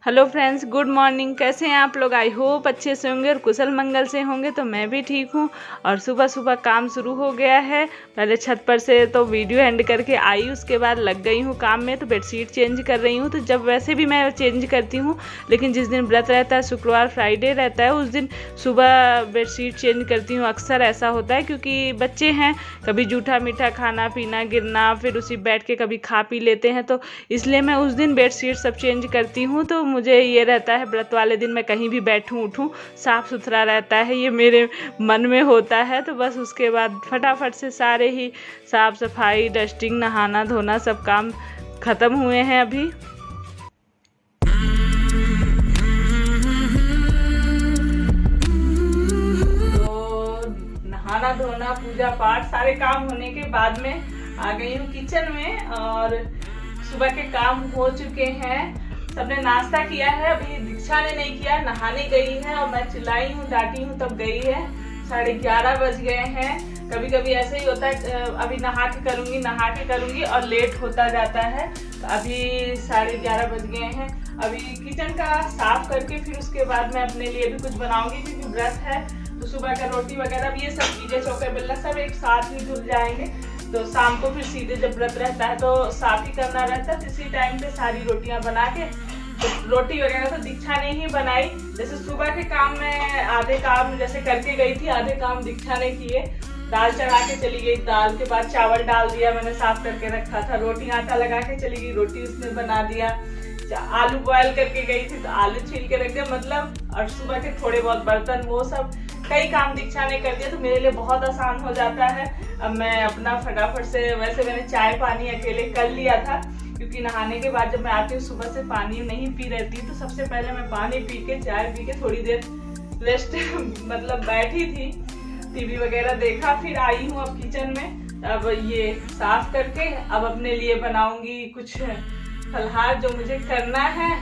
Hello friends, good morning. कैसे हैं आप लोग? आई होप अच्छे से होंगे और कुशल मंगल से होंगे। तो मैं भी ठीक हूँ और सुबह सुबह काम शुरू हो गया है। पहले छत पर से तो वीडियो एंड करके आई, उसके बाद लग गई हूँ काम में। तो बेडशीट चेंज कर रही हूँ। तो जब वैसे भी मैं चेंज करती हूँ, लेकिन जिस दिन व्रत रहता है, शुक्रवार फ्राइडे रहता है, उस दिन सुबह बेडशीट चेंज करती हूँ। अक्सर ऐसा होता है क्योंकि बच्चे हैं, कभी जूठा मीठा खाना पीना, गिरना, फिर उसी बैठ के कभी खा पी लेते हैं। तो इसलिए मैं उस दिन बेडशीट सब चेंज करती हूँ। तो मुझे ये रहता है व्रत वाले दिन मैं कहीं भी बैठूं उठूं, साफ़ सुथरा रहता है, ये मेरे मन में होता है। तो बस उसके बाद फटाफट से सारे ही साफ़ सफाई, डस्टिंग, नहाना धोना सब काम ख़त्म हुए हैं अभी। तो नहाना धोना, पूजा पाठ, सारे काम होने के बाद में आ गई हूँ किचन में और सुबह के काम हो चुके हैं। सबने नाश्ता किया है, अभी दीक्षा ने नहीं किया, नहाने गई है और मैं चिल्लाई हूँ, डांटी हूँ, तब गई है। 11:30 बज गए हैं। कभी कभी ऐसे ही होता है, अभी नहा के करूँगी और लेट होता जाता है। तो अभी 11:30 बज गए हैं। अभी किचन का साफ करके फिर उसके बाद मैं अपने लिए भी कुछ बनाऊंगी क्योंकि व्रत है। तो सुबह का रोटी वगैरह ये सब चीज़ें, चौके बेलना सब एक साथ ही धुल जाएंगे। तो शाम को फिर सीधे जब व्रत रहता है तो साफ ही करना रहता है। तो इसी टाइम पे सारी रोटियां बना के, तो रोटी वगैरह तो दीक्षा ने ही बनाई। जैसे सुबह के काम में आधे काम जैसे करके गई थी, आधे काम दीक्षा ने किए। दाल चढ़ा के चली गई, दाल के बाद चावल डाल दिया, मैंने साफ करके रखा था। रोटी आटा लगा के चली गई, रोटी उसने बना दिया। आलू बॉयल करके गई थी तो आलू छील के रख दिया, मतलब। और सुबह के थोड़े बहुत बर्तन, वो सब कई काम दीक्षा ने कर दिया। तो मेरे लिए बहुत आसान हो जाता है। अब मैं अपना फटाफट से, वैसे मैंने चाय पानी अकेले कर लिया था क्योंकि नहाने के बाद जब मैं आती हूँ सुबह से पानी नहीं पी रहती, तो सबसे पहले मैं पानी पी के, चाय पी के थोड़ी देर रेस्ट मतलब बैठी थी, टीवी वगैरह देखा, फिर आई हूँ अब किचन में। अब ये साफ करके अब अपने लिए बनाऊंगी कुछ फलहार जो मुझे करना है।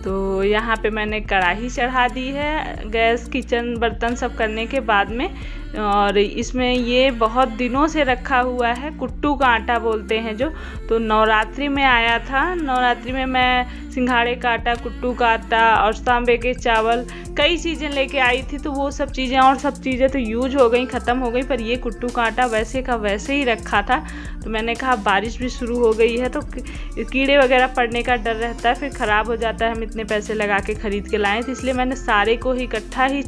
तो यहाँ पे मैंने कढ़ाई चढ़ा दी है, गैस, किचन, बर्तन सब करने के बाद में। और इसमें ये बहुत दिनों से रखा हुआ है, कुट्टू का आटा बोलते हैं जो। तो नवरात्रि में आया था, नवरात्रि में मैं सिंघाड़े का आटा, कुट्टू का आटा और तांबे के चावल, कई चीज़ें लेके आई थी। तो वो सब चीज़ें और सब चीज़ें तो यूज हो गई, ख़त्म हो गई, पर ये कुट्टू का आटा वैसे का वैसे ही रखा था। तो मैंने कहा बारिश भी शुरू हो गई है तो कीड़े वगैरह पड़ने का डर रहता है, फिर ख़राब हो जाता है, हम इतने पैसे लगा के ख़रीद के लाएँ। तो इसलिए मैंने सारे को ही इकट्ठा ही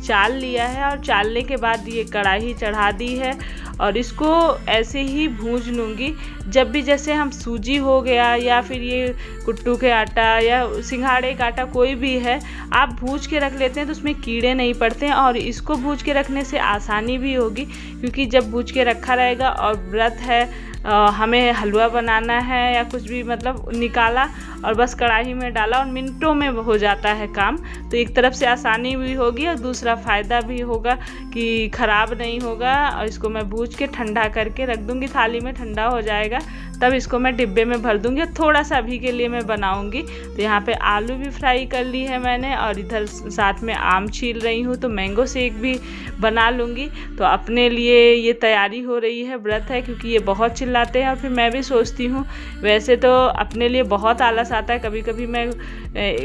चाल लिया है और चालने के बाद ये कढ़ाई चढ़ा दी है और इसको ऐसे ही भूंज लूँगी। जब भी जैसे हम सूजी हो गया या फिर ये कुट्टू के आटा या सिंघाड़े का आटा कोई भी है, आप भूंज के रख लेते हैं तो उसमें कीड़े नहीं पड़ते हैं और इसको भूंज के रखने से आसानी भी होगी क्योंकि जब भूंज के रखा रहेगा और व्रत है, हमें हलवा बनाना है या कुछ भी, मतलब निकाला और बस कढ़ाई में डाला और मिनटों में हो जाता है काम। तो एक तरफ से आसानी भी होगी और दूसरा फ़ायदा भी होगा कि ख़राब नहीं होगा। और इसको मैं भूज के ठंडा करके रख दूँगी थाली में, ठंडा हो जाएगा तब इसको मैं डिब्बे में भर दूँगी और थोड़ा सा अभी के लिए मैं बनाऊँगी। तो यहाँ पे आलू भी फ्राई कर ली है मैंने और इधर साथ में आम छील रही हूँ, तो मैंगो शेक भी बना लूँगी। तो अपने लिए ये तैयारी हो रही है, व्रत है क्योंकि ये बहुत चिल्लाते हैं। और फिर मैं भी सोचती हूँ, वैसे तो अपने लिए बहुत आलस आता है, कभी कभी मैं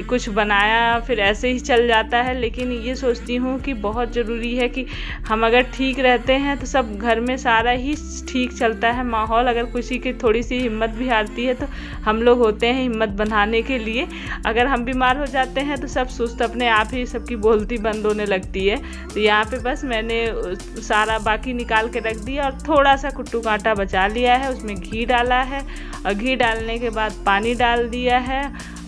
कुछ बनाया फिर ऐसे ही चल जाता है, लेकिन ये सोचती हूँ कि बहुत ज़रूरी है कि हम अगर ठीक रहते हैं तो सब घर में सारा ही ठीक चलता है माहौल। अगर किसी की थोड़ी सी हिम्मत भी हारती है तो हम लोग होते हैं हिम्मत बनाने के लिए। अगर हम बीमार हो जाते हैं तो सब सुस्त अपने आप ही, सबकी बोलती बंद होने लगती है। तो यहाँ पे बस मैंने सारा बाकी निकाल के रख दिया और थोड़ा सा कुट्टू का आटा बचा लिया है, उसमें घी डाला है और घी डालने के बाद पानी डाल दिया है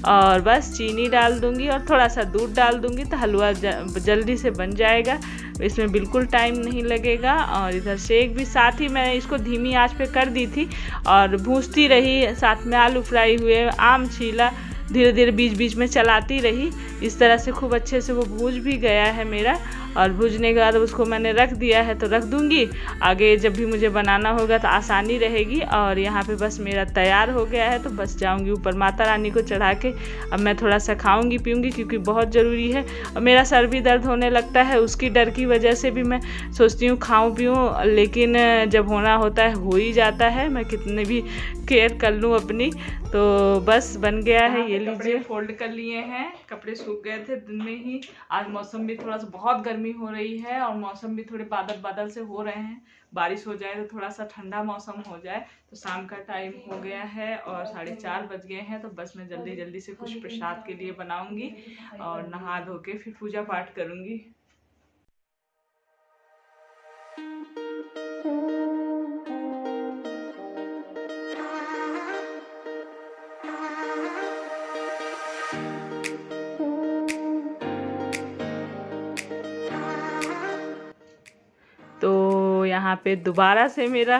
और बस चीनी डाल दूंगी और थोड़ा सा दूध डाल दूंगी तो हलवा जल्दी से बन जाएगा, इसमें बिल्कुल टाइम नहीं लगेगा। और इधर शेक भी साथ ही मैंने इसको धीमी आंच पे कर दी थी और भूंजती रही, साथ में आलू फ्राई हुए, आम छीला, धीरे धीरे बीच बीच में चलाती रही। इस तरह से खूब अच्छे से वो भूज भी गया है मेरा। और भूजने के बाद उसको मैंने रख दिया है, तो रख दूँगी, आगे जब भी मुझे बनाना होगा तो आसानी रहेगी। और यहाँ पे बस मेरा तैयार हो गया है, तो बस जाऊँगी ऊपर माता रानी को चढ़ा के। अब मैं थोड़ा सा खाऊँगी पीऊँगी क्योंकि बहुत ज़रूरी है। और मेरा सर भी दर्द होने लगता है, उसकी डर की वजह से भी मैं सोचती हूँ खाऊँ पीऊँ, लेकिन जब होना होता है हो ही जाता है, मैं कितने भी केयर कर लूँ अपनी। तो बस बन गया है, ये लीजिए। फोल्ड कर लिए हैं, कपड़े सूख गए थे दिन में ही। आज मौसम भी थोड़ा सा बहुत गर्मी हो रही है और मौसम भी थोड़े बादल बादल से हो रहे हैं। बारिश हो जाए तो थोड़ा सा ठंडा मौसम हो जाए। तो शाम का टाइम हो गया है और 4:30 बज गए हैं। तो बस मैं जल्दी जल्दी से कुछ प्रसाद के लिए बनाऊंगी और नहा धो के फिर पूजा पाठ करूंगी। तो यहाँ पे दोबारा से मेरा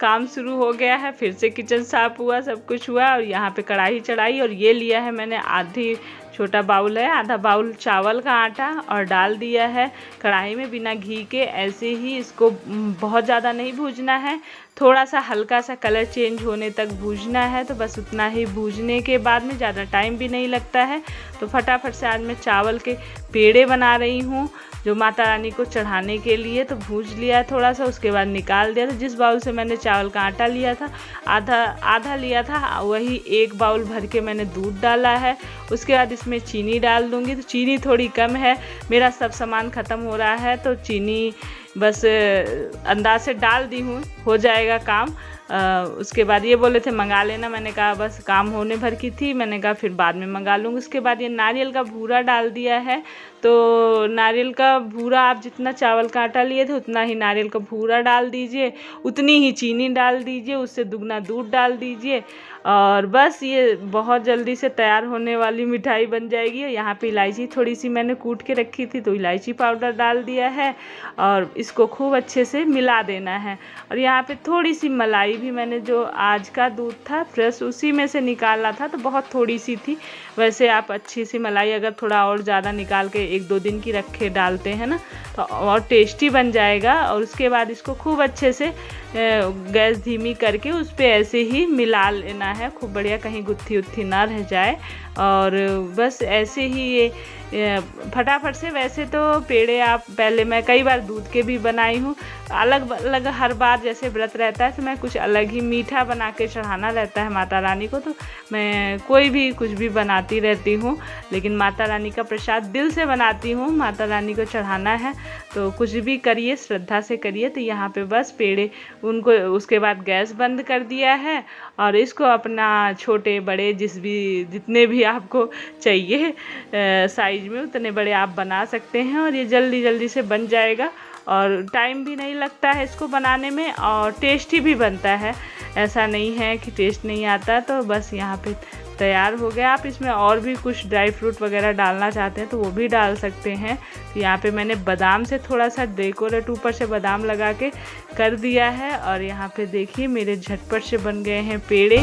काम शुरू हो गया है, फिर से किचन साफ हुआ, सब कुछ हुआ। और यहाँ पे कढ़ाई चढ़ाई और ये लिया है मैंने आधी, छोटा बाउल है, आधा बाउल चावल का आटा और डाल दिया है कढ़ाई में बिना घी के। ऐसे ही इसको बहुत ज़्यादा नहीं भूजना है, थोड़ा सा हल्का सा कलर चेंज होने तक भूजना है। तो बस उतना ही भूजने के बाद में ज़्यादा टाइम भी नहीं लगता है। तो फटाफट से आज मैं चावल के पेड़े बना रही हूँ जो माता रानी को चढ़ाने के लिए। तो भूज लिया है थोड़ा सा, उसके बाद निकाल दिया। तो जिस बाउल से मैंने चावल का आटा लिया था, आधा लिया था, वही 1 बाउल भर के मैंने दूध डाला है। उसके बाद इसमें चीनी डाल दूँगी। तो चीनी थोड़ी कम है, मेरा सब सामान ख़त्म हो रहा है, तो चीनी बस अंदाज से डाल दी हूँ, हो जाएगा काम। उसके बाद ये बोले थे मंगा लेना, मैंने कहा बस काम होने भर की थी, मैंने कहा फिर बाद में मंगा लूँगी। उसके बाद ये नारियल का भूरा डाल दिया है। तो नारियल का भूरा आप जितना चावल का आटा लिए थे उतना ही नारियल का भूरा डाल दीजिए, उतनी ही चीनी डाल दीजिए, उससे दुगना दूध डाल दीजिए। और बस ये बहुत जल्दी से तैयार होने वाली मिठाई बन जाएगी। यहाँ पे इलायची थोड़ी सी मैंने कूट के रखी थी, तो इलायची पाउडर डाल दिया है और इसको खूब अच्छे से मिला देना है। और यहाँ पे थोड़ी सी मलाई भी मैंने, जो आज का दूध था फ्रेश, उसी में से निकाला था, तो बहुत थोड़ी सी थी। वैसे आप अच्छी सी मलाई अगर थोड़ा और ज़्यादा निकाल के 1-2 दिन की रखे डालते हैं ना, तो और टेस्टी बन जाएगा। और उसके बाद इसको खूब अच्छे से गैस धीमी करके उस पर ऐसे ही मिला लेना है खूब बढ़िया, कहीं गुत्थी उत्थी ना रह जाए। और बस ऐसे ही ये फटाफट से। वैसे तो पेड़े आप पहले मैं कई बार दूध के भी बनाई हूँ, अलग अलग हर बार जैसे व्रत रहता है तो मैं कुछ अलग ही मीठा बना के चढ़ाना रहता है माता रानी को। तो मैं कोई भी कुछ भी बनाती रहती हूँ, लेकिन माता रानी का प्रसाद दिल से बनाती हूँ, माता रानी को चढ़ाना है तो कुछ भी करिए श्रद्धा से करिए। तो यहाँ पे बस पेड़े उनको, उसके बाद गैस बंद कर दिया है और इसको अपना छोटे बड़े जितने भी आपको चाहिए साइज में उतने बड़े आप बना सकते हैं। और ये जल्दी जल्दी से बन जाएगा और टाइम भी नहीं लगता है इसको बनाने में, और टेस्टी भी बनता है, ऐसा नहीं है कि टेस्ट नहीं आता। तो बस यहाँ पे तैयार हो गया। आप इसमें और भी कुछ ड्राई फ्रूट वगैरह डालना चाहते हैं तो वो भी डाल सकते हैं। तो यहाँ पे मैंने बादाम से थोड़ा सा डेकोरेट ऊपर से बादाम लगा के कर दिया है। और यहाँ पे देखिए मेरे झटपट से बन गए हैं पेड़े।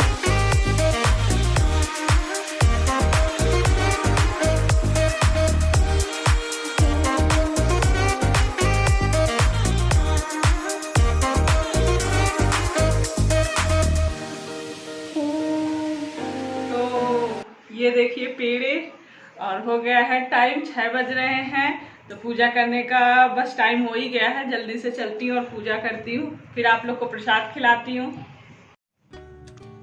ये देखिए पेड़े, और हो गया है टाइम, 6 बज रहे हैं। तो पूजा करने का बस टाइम हो ही गया है। जल्दी से चलती हूँ और पूजा करती हूँ, फिर आप लोग को प्रसाद खिलाती हूँ।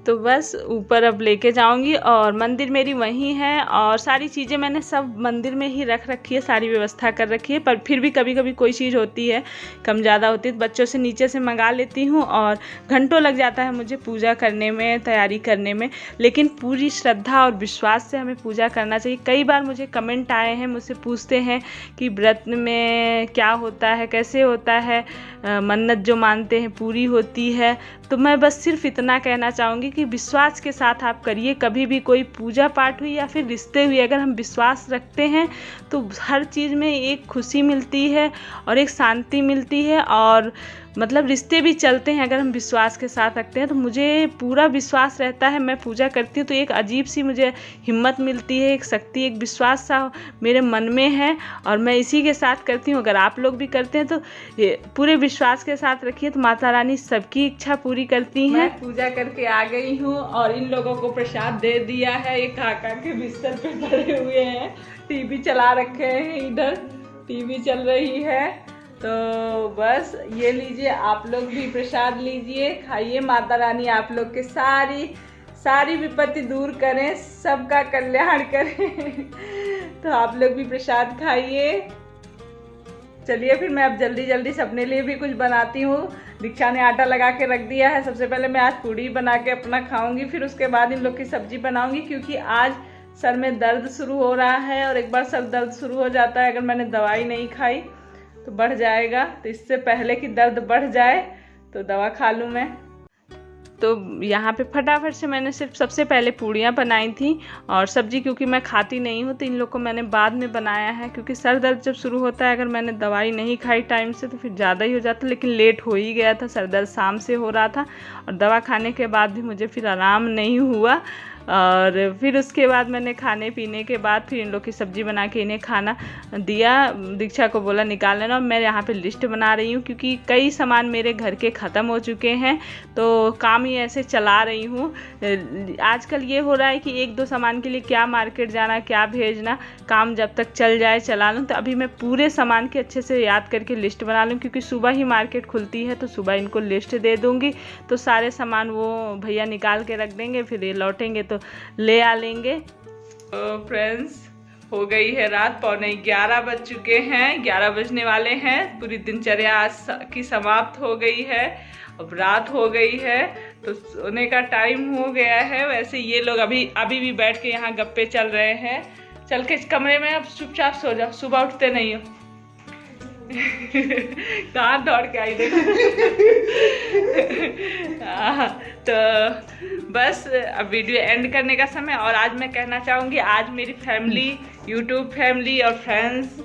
तो बस ऊपर अब लेके जाऊंगी और मंदिर मेरी वहीं है और सारी चीज़ें मैंने सब मंदिर में ही रख रखी है, सारी व्यवस्था कर रखी है। पर फिर भी कभी कभी कोई चीज़ होती है कम ज़्यादा होती है तो बच्चों से नीचे से मंगा लेती हूँ और घंटों लग जाता है मुझे पूजा करने में, तैयारी करने में। लेकिन पूरी श्रद्धा और विश्वास से हमें पूजा करना चाहिए। कई बार मुझे कमेंट आए हैं, मुझसे पूछते हैं कि व्रत में क्या होता है, कैसे होता है, मन्नत जो मानते हैं पूरी होती है। तो मैं बस सिर्फ इतना कहना चाहूँगी कि विश्वास के साथ आप करिए। कभी भी कोई पूजा पाठ हुई या फिर रिश्ते हुए, अगर हम विश्वास रखते हैं तो हर चीज़ में एक खुशी मिलती है और एक शांति मिलती है और मतलब रिश्ते भी चलते हैं अगर हम विश्वास के साथ रखते हैं। तो मुझे पूरा विश्वास रहता है, मैं पूजा करती हूँ तो एक अजीब सी मुझे हिम्मत मिलती है, एक शक्ति, एक विश्वास सा मेरे मन में है और मैं इसी के साथ करती हूँ। अगर आप लोग भी करते हैं तो पूरे विश्वास के साथ रखिए, तो माता रानी सबकी इच्छा पूरी करती हैं। पूजा करके आ गई हूँ और इन लोगों को प्रसाद दे दिया है। ये काका के बिस्तर पे पड़े हुए हैं, टीवी चला रखे हैं, इधर टीवी चल रही है। तो बस ये लीजिए, आप लोग भी प्रसाद लीजिए, खाइए। माता रानी आप लोग के सारी विपत्ति दूर करें, सबका कल्याण करें। तो आप लोग भी प्रसाद खाइए। चलिए फिर मैं अब जल्दी जल्दी अपने लिए भी कुछ बनाती हूँ। दीक्षा ने आटा लगा के रख दिया है। सबसे पहले मैं आज पूड़ी बना के अपना खाऊंगी, फिर उसके बाद इन लोग की सब्जी बनाऊंगी, क्योंकि आज सर में दर्द शुरू हो रहा है और एक बार सर दर्द शुरू हो जाता है अगर मैंने दवाई नहीं खाई तो बढ़ जाएगा। तो इससे पहले कि दर्द बढ़ जाए तो दवा खा लूँ मैं। तो यहाँ पे फटाफट से मैंने सिर्फ सबसे पहले पूड़ियाँ बनाई थी और सब्जी क्योंकि मैं खाती नहीं हूँ तो इन लोग को मैंने बाद में बनाया है, क्योंकि सर दर्द जब शुरू होता है अगर मैंने दवाई नहीं खाई टाइम से तो फिर ज़्यादा ही हो जाता। लेकिन लेट हो ही गया था, सर दर्द शाम से हो रहा था और दवा खाने के बाद भी मुझे फिर आराम नहीं हुआ। और फिर उसके बाद मैंने खाने पीने के बाद फिर इन लोग की सब्ज़ी बना के इन्हें खाना दिया। दीक्षा को बोला निकाल लेना। और मैं यहाँ पे लिस्ट बना रही हूँ क्योंकि कई सामान मेरे घर के ख़त्म हो चुके हैं, तो काम ही ऐसे चला रही हूँ। आजकल ये हो रहा है कि एक दो सामान के लिए क्या मार्केट जाना, क्या भेजना, काम जब तक चल जाए चला लूँ। तो अभी मैं पूरे सामान की अच्छे से याद करके लिस्ट बना लूँ, क्योंकि सुबह ही मार्केट खुलती है तो सुबह इनको लिस्ट दे दूँगी तो सारे सामान वो भैया निकाल के रख देंगे, फिर ये लौटेंगे तो ले आ लेंगे। तो फ्रेंड्स हो गई है रात, 11:15 बज चुके हैं, 11 बजने वाले हैं। पूरी दिनचर्या आज की समाप्त हो गई है, अब रात हो गई है तो सोने का टाइम हो गया है। वैसे ये लोग अभी भी बैठ के यहाँ गप्पे चल रहे हैं। चल के कमरे में अब चुपचाप सो जाओ, सुबह उठते नहीं हो। कहाँ दौड़ के आई देखो। तो बस अब वीडियो एंड करने का समय। और आज मैं कहना चाहूँगी, आज मेरी फैमिली, यूट्यूब फैमिली और फ्रेंड्स,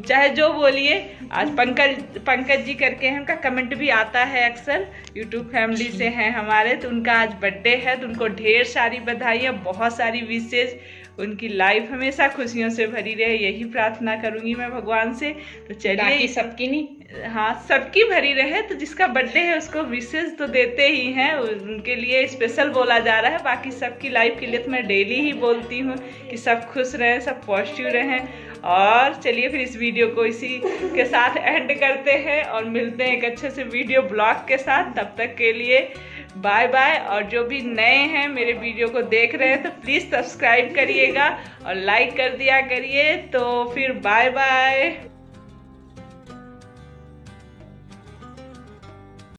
चाहे जो बोलिए, आज पंकज जी करके हैं, उनका कमेंट भी आता है अक्सर, यूट्यूब फैमिली से हैं हमारे, तो उनका आज बर्थडे है तो उनको ढेर सारी बधाइयाँ, बहुत सारी विशेष। उनकी लाइफ हमेशा खुशियों से भरी रहे, यही प्रार्थना करूंगी मैं भगवान से। तो चलिए, सबकी नहीं, हाँ सबकी भरी रहे। तो जिसका बर्थडे है उसको विशेष तो देते ही हैं, उनके लिए स्पेशल बोला जा रहा है। बाकी सबकी लाइफ के लिए तो मैं डेली ही बोलती हूँ कि सब खुश रहें, सब पॉजिटिव रहें। और चलिए फिर इस वीडियो को इसी के साथ एंड करते हैं और मिलते हैं एक अच्छे से वीडियो ब्लॉग के साथ। तब तक के लिए बाय बाय। और जो भी नए हैं मेरे वीडियो को देख रहे हैं तो प्लीज़ सब्सक्राइब करिएगा और लाइक कर दिया करिए। तो फिर बाय बाय।